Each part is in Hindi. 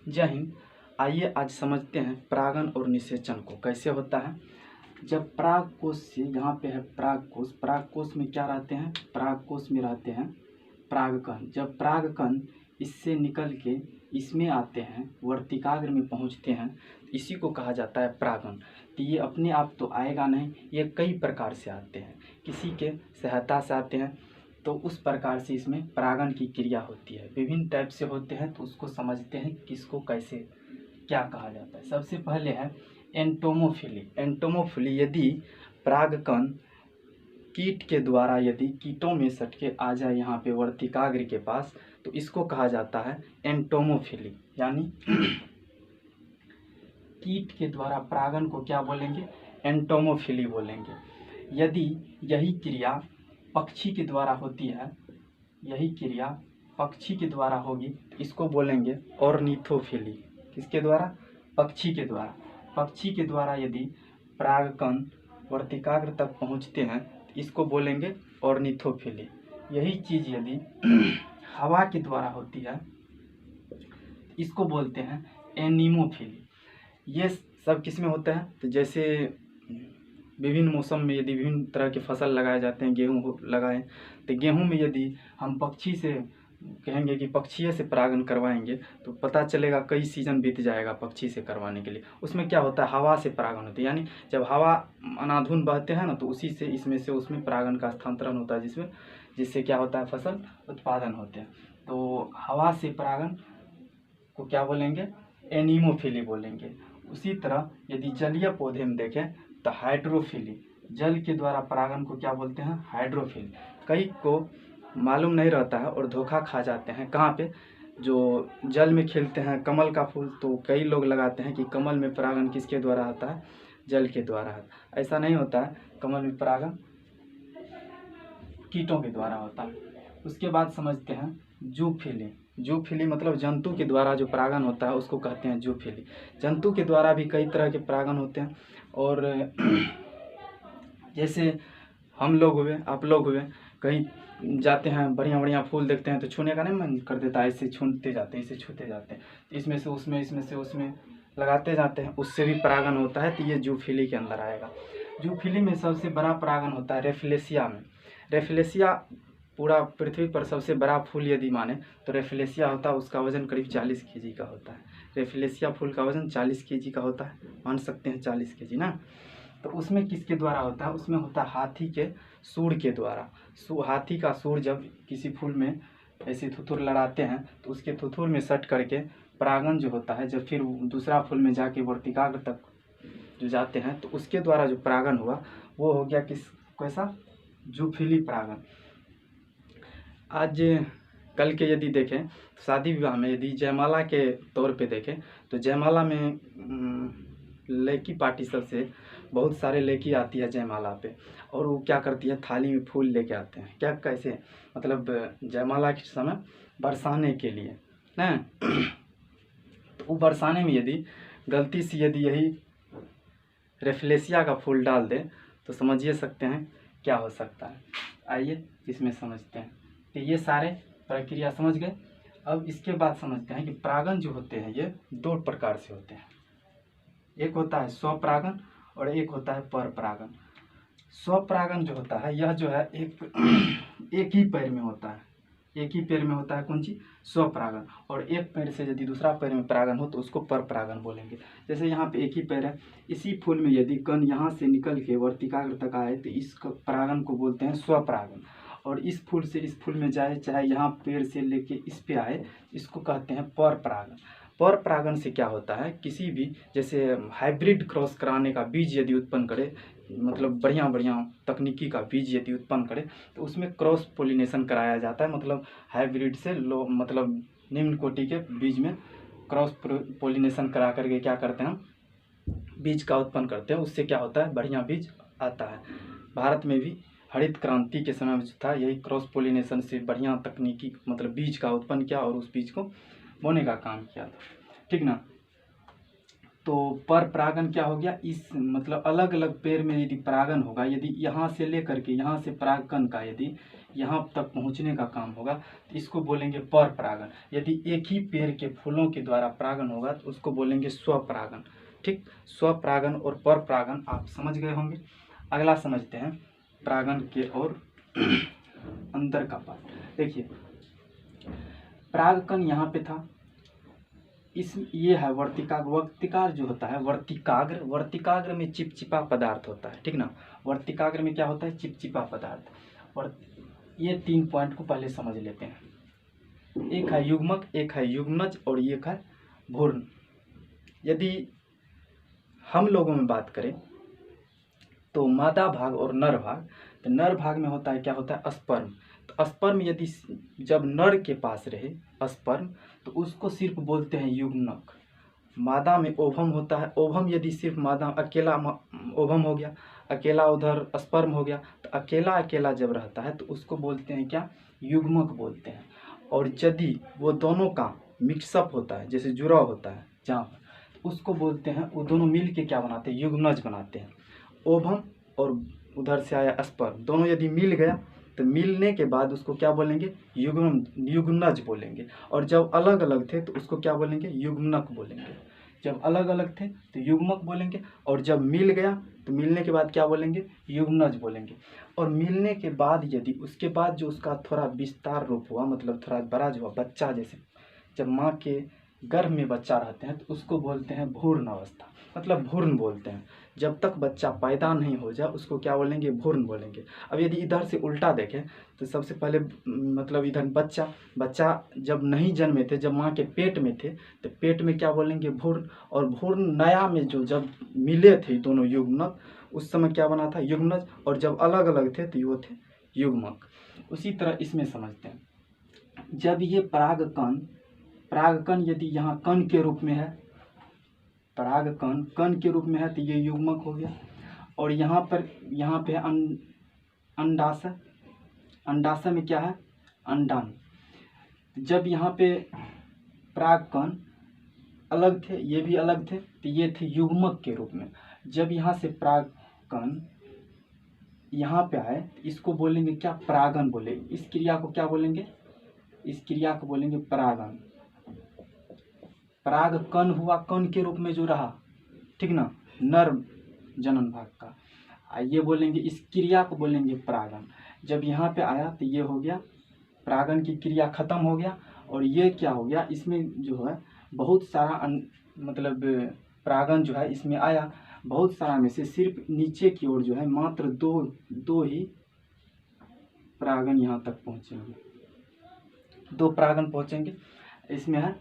जय हिंद। आइए आज समझते हैं परागण और निषेचन को कैसे होता है। जब पराग कोश से, यहाँ पे है पराग कोश, पराग कोश में क्या रहते हैं, पराग कोश में रहते हैं परागकण। जब परागकण इससे निकल के इसमें आते हैं, वर्तिकाग्र में पहुँचते हैं, इसी को कहा जाता है परागण। तो ये अपने आप तो आएगा नहीं, ये कई प्रकार से आते हैं, किसी के सहायता से आते हैं, तो उस प्रकार से इसमें परागण की क्रिया होती है। विभिन्न टाइप से होते हैं, तो उसको समझते हैं किसको कैसे क्या कहा जाता है। सबसे पहले है एंटोमोफिली। एंटोमोफिली, यदि परागकण कीट के द्वारा, यदि कीटों में सट के आ जाए यहाँ पे वर्तिकाग्र के पास, तो इसको कहा जाता है एंटोमोफिली। यानी कीट के द्वारा परागण को क्या बोलेंगे, एंटोमोफिली बोलेंगे। यदि यही क्रिया पक्षी के द्वारा होती है, यही क्रिया पक्षी के द्वारा होगी, तो इसको बोलेंगे ऑर्निथोफिली। किसके द्वारा, पक्षी के द्वारा। पक्षी के द्वारा यदि परागकण वर्तिकाग्र तक पहुँचते हैं, तो इसको बोलेंगे ऑर्निथोफिली। यही चीज़ यदि हवा के द्वारा होती है, इसको बोलते हैं एनीमोफिली। ये सब किस में होता है, तो जैसे विभिन्न मौसम में यदि विभिन्न तरह के फसल लगाए जाते हैं, गेहूँ लगाएं, तो गेहूँ में यदि हम पक्षी से कहेंगे कि पक्षी से परागण करवाएंगे, तो पता चलेगा कई सीजन बीत जाएगा पक्षी से करवाने के लिए। उसमें क्या होता है, हवा से परागण होती है। यानी जब हवा अनाधुन बहते हैं ना, तो उसी से इसमें से उसमें परागण का स्थानांतरण होता है, जिससे क्या होता है, फसल उत्पादन होते हैं। तो हवा से परागण को क्या बोलेंगे, एनीमोफिली बोलेंगे। उसी तरह यदि जलीय पौधे में देखें तो हाइड्रोफिली, जल के द्वारा परागण को क्या बोलते हैं, हाइड्रोफिली। कई को मालूम नहीं रहता है और धोखा खा जाते हैं। कहाँ पे, जो जल में खिलते हैं कमल का फूल, तो कई लोग लगाते हैं कि कमल में परागण किसके द्वारा आता है, जल के द्वारा है। ऐसा नहीं होता है, कमल में परागण कीटों के द्वारा होता है। उसके बाद समझते हैं जूफिली। जूफिली मतलब जंतु के द्वारा जो परागण होता है, उसको कहते हैं जूफिली। जंतु के द्वारा भी कई तरह के परागण होते हैं। और जैसे हम लोग हुए, आप लोग हुए, कहीं जाते हैं, बढ़िया बढ़िया फूल देखते हैं, तो छूने का नहीं मन कर देता है, ऐसे छूते जाते हैं, इसे छूते जाते हैं, इसमें से उसमें, इसमें से उसमें लगाते जाते हैं, उससे भी परागण होता है। तो ये जूफिली के अंदर आएगा। जूफिली में सबसे बड़ा परागण होता है रेफलेशिया में। रेफलेशिया पूरा पृथ्वी पर सबसे बड़ा फूल यदि माने तो रेफलेशिया होता है। उसका वजन करीब 40 kg का होता है। रेफलेशिया फूल का वजन 40 kg का होता है, मान सकते हैं 40 kg ना। तो उसमें किसके द्वारा होता है, उसमें होता है हाथी के सूंड के द्वारा। हाथी का सूंड जब किसी फूल में ऐसे थुथुर लड़ाते हैं, तो उसके थुथुर में सट करके परागण जो होता है, जब फिर दूसरा फूल में जाके वर्तिकाग्र तक जो जाते हैं, तो उसके द्वारा जो परागण हुआ वो हो गया किस, कैसा, जूफिली परागण। आज कल के यदि देखें, शादी विवाह में यदि जयमाला के तौर पे देखें, तो जयमाला में लड़की पार्टी सबसे बहुत सारे लड़की आती है जयमाला पे, और वो क्या करती है, थाली में फूल लेके आते हैं। क्या, कैसे, मतलब जयमाला के समय बरसाने के लिए ना। तो वो बरसाने में यदि गलती से यदि यही रेफलेशिया का फूल डाल दे, तो समझिए सकते हैं क्या हो सकता है। आइए इसमें समझते हैं। तो ये सारे प्रक्रिया समझ गए। अब इसके बाद समझते हैं कि परागण जो होते हैं ये दो प्रकार से होते हैं। एक होता है स्वपरागण और एक होता है परपरागण। स्वपरागण जो होता है, यह जो है एक ही पैर में होता है, एक ही पैर में होता है, कौन सी, स्वपरागण। और एक पैर से यदि दूसरा पैर में परागण हो तो उसको परपरागण बोलेंगे। जैसे यहाँ पे एक ही पैर है, इसी फूल में यदि कण यहाँ से निकल के वर्तिकाग्र तक आए, तो इस परागण को बोलते हैं स्वपरागण। और इस फूल से इस फूल में जाए, चाहे यहाँ पेड़ से लेके इस पे आए, इसको कहते हैं परपरागण। परपरागण से क्या होता है, किसी भी जैसे हाइब्रिड क्रॉस कराने का बीज यदि उत्पन्न करे, मतलब बढ़िया बढ़िया तकनीकी का बीज यदि उत्पन्न करे, तो उसमें क्रॉस पोलिनेशन कराया जाता है। मतलब हाइब्रिड से लो, मतलब निम्न कोटि के बीज में क्रॉस पोलिनेशन करा करके क्या करते हैं, बीज का उत्पन्न करते हैं। उससे क्या होता है, बढ़िया बीज आता है। भारत में भी हरित क्रांति के समय में जो था, यही क्रॉस पोलिनेशन से बढ़िया तकनीकी मतलब बीज का उत्पन्न किया और उस बीज को बोने का काम किया था, ठीक ना। तो पर परागन क्या हो गया, इस मतलब अलग अलग पेड़ में यदि परागन होगा, यदि यहाँ से लेकर के यहाँ से परागकण का यदि यहाँ तक पहुँचने का काम होगा तो इसको बोलेंगे पर परागन। यदि एक ही पेड़ के फूलों के द्वारा परागन होगा तो उसको बोलेंगे स्वपरागन। ठीक, स्वपरागन और पर परागन आप समझ गए होंगे। अगला समझते हैं परागन के और अंदर का पार्ट। देखिए परागकण यहाँ पे था, इस ये है वर्तिकाग्र। वर्तिकाग्र जो होता है वर्तिकाग्र, वर्तिकाग्र में चिपचिपा पदार्थ होता है, ठीक ना। वर्तिकाग्र में क्या होता है, चिपचिपा पदार्थ। और ये 3 पॉइंट को पहले समझ लेते हैं। एक है युग्मक, एक है युग्मनज और एक है भ्रूण। यदि हम लोगों में बात करें तो मादा भाग और नर भाग, तो नर भाग में होता है क्या होता है, स्पर्म। तो स्पर्म यदि जब नर के पास रहे स्पर्म तो उसको सिर्फ बोलते हैं युग्मक। मादा में ओवम होता है, ओवम यदि सिर्फ मादा अकेला ओवम हो गया, अकेला उधर स्पर्म हो गया, तो अकेला अकेला जब रहता है तो उसको बोलते हैं क्या, युग्मक बोलते हैं। और यदि वो दोनों का मिक्सअप होता है, जैसे जुड़ा होता है जहाँ, तो उसको बोलते हैं, वो दोनों मिल के क्या बनाते हैं, युग्मनज बनाते हैं। ओवम और उधर से आया स्पर्म, दोनों यदि मिल गया तो मिलने के बाद उसको क्या बोलेंगे, युग्मनज बोलेंगे। और जब अलग अलग थे तो उसको क्या बोलेंगे, युग्मनक बोलेंगे। जब अलग अलग थे तो युग्मक बोलेंगे, और जब मिल गया तो मिलने के बाद क्या बोलेंगे, युग्मनज बोलेंगे। और मिलने के बाद यदि उसके बाद जो उसका थोड़ा विस्तार रूप हुआ, मतलब थोड़ा बड़ा जो हुआ, बच्चा जैसे जब माँ के गर्भ में बच्चा रहते हैं तो उसको बोलते हैं भ्रूण अवस्था, मतलब भ्रूण बोलते हैं। जब तक बच्चा पैदा नहीं हो जाए उसको क्या बोलेंगे, भ्रूण बोलेंगे। अब यदि इधर से उल्टा देखें तो सबसे पहले मतलब इधर बच्चा जब नहीं जन्मे थे, जब माँ के पेट में थे, तो पेट में क्या बोलेंगे, भ्रूण। और भ्रूण नया में जो जब मिले थे दोनों युग्मक, उस समय क्या बना था, युग्मनज। और जब अलग अलग थे तो वो थे युग्मक। उसी तरह इसमें समझते हैं, जब ये परागकण यदि यहाँ कण के रूप में है, परागकण कण के रूप में है तो ये युग्मक हो गया। और यहाँ पे अंडाशय, अंडाशय में क्या है, अंडाणु। जब यहाँ पे परागकण अलग थे, ये भी अलग थे, तो ये थे युग्मक के रूप में। जब यहाँ से परागकण यहाँ पे आए तो इसको बोलेंगे क्या, परागन बोलेंगे। इस क्रिया को क्या बोलेंगे, इस क्रिया को बोलेंगे परागन। परागकण हुआ कण के रूप में जो रहा, ठीक ना, नर जनन भाग का, ये बोलेंगे, इस क्रिया को बोलेंगे परागन। जब यहाँ पे आया तो ये हो गया, परागन की क्रिया खत्म हो गया। और ये क्या हो गया, इसमें जो है बहुत सारा मतलब परागन जो है इसमें आया, बहुत सारा में से सिर्फ नीचे की ओर जो है मात्र दो ही परागन यहाँ तक पहुँचेंगे, 2 परागन पहुँचेंगे। इसमें है,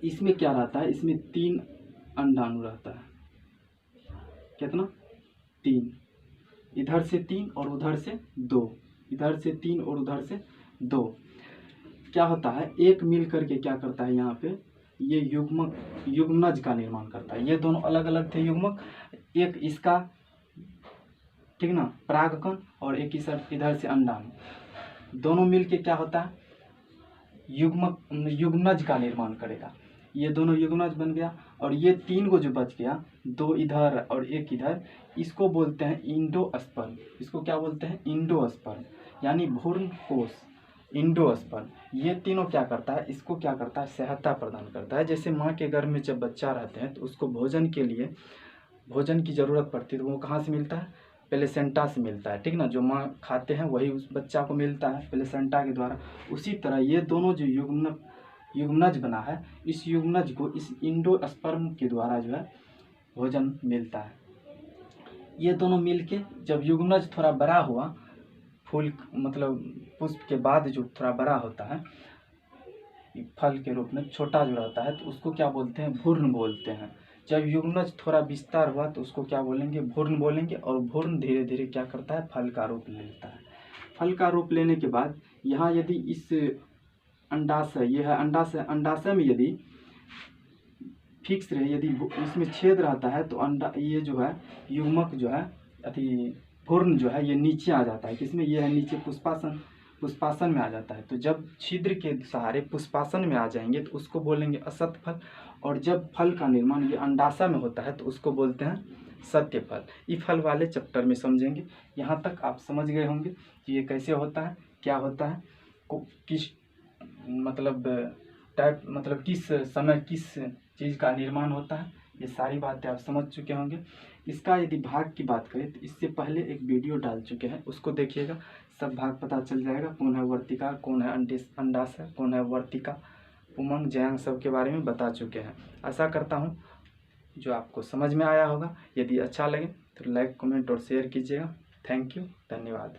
इसमें क्या रहता है, इसमें 3 अंडाणु रहता है। कितना, 3, इधर से 3 और उधर से 2, इधर से 3 और उधर से 2। क्या होता है, एक मिल करके क्या करता है, यहाँ पे ये युग्मनज का निर्माण करता है। ये दोनों अलग अलग थे युग्मक, एक इसका, ठीक ना, परागकण, और एक इधर से अंडाणु, दोनों मिल के क्या होता है, युग्मनज का निर्माण करेगा। ये दोनों युग्मनज बन गया। और ये 3 को जो बच गया, 2 इधर और 1 इधर, इसको बोलते हैं इंडोस्पर्म। इसको क्या बोलते हैं, इंडोस्पर्म, यानी भ्रूण कोश, इंडोस्पर्म। ये तीनों क्या करता है, इसको क्या करता है, सहायता प्रदान करता है। जैसे माँ के गर्भ में जब बच्चा रहते हैं तो उसको भोजन के लिए भोजन की ज़रूरत पड़ती है, तो वो कहाँ से मिलता है, प्लेसेंटा से मिलता है, ठीक ना। जो माँ खाते हैं वही उस बच्चा को मिलता है प्लेसेंटा के द्वारा। उसी तरह ये दोनों जो युग्मनज बना है, इस युग्मनज को इस इंडोस्पर्म के द्वारा जो है भोजन मिलता है। ये दोनों मिलके जब युग्मनज थोड़ा बड़ा हुआ, फूल मतलब पुष्प के बाद जो थोड़ा बड़ा होता है फल के रूप में, छोटा जो रहता है, तो उसको क्या बोलते हैं, भ्रूण बोलते हैं। जब युग्मनज थोड़ा विस्तार हुआ तो उसको क्या बोलेंगे, भ्रूण बोलेंगे। और भ्रूण धीरे धीरे क्या करता है, फल का रूप ले लेता है। फल का रूप लेने के बाद यहाँ यदि इस अंडाशय, ये है अंडाशय, अंडाशय में यदि फिक्स रहे, यदि इसमें छेद रहता है तो ये जो है युग्मक जो है भ्रूण जो है ये नीचे आ जाता है। किसमें, ये है नीचे पुष्पासन, पुष्पासन में आ जाता है। तो जब छिद्र के सहारे पुष्पासन में आ जाएंगे तो उसको बोलेंगे असत फल। और जब फल का निर्माण ये अंडाशय में होता है तो उसको बोलते हैं सत्य फल। ये फल वाले चैप्टर में समझेंगे। यहाँ तक आप समझ गए होंगे कि ये कैसे होता है, क्या होता है, किस मतलब टाइप मतलब किस समय किस चीज़ का निर्माण होता है, ये सारी बातें आप समझ चुके होंगे। इसका यदि भाग की बात करें तो इससे पहले एक वीडियो डाल चुके हैं, उसको देखिएगा, सब भाग पता चल जाएगा। कौन है वर्तिका, कौन है अंडाशय, कौन है वर्तिका, उमंग जयांग सब के बारे में बता चुके हैं। आशा करता हूँ जो आपको समझ में आया होगा। यदि अच्छा लगे तो लाइक कमेंट और शेयर कीजिएगा। थैंक यू, धन्यवाद।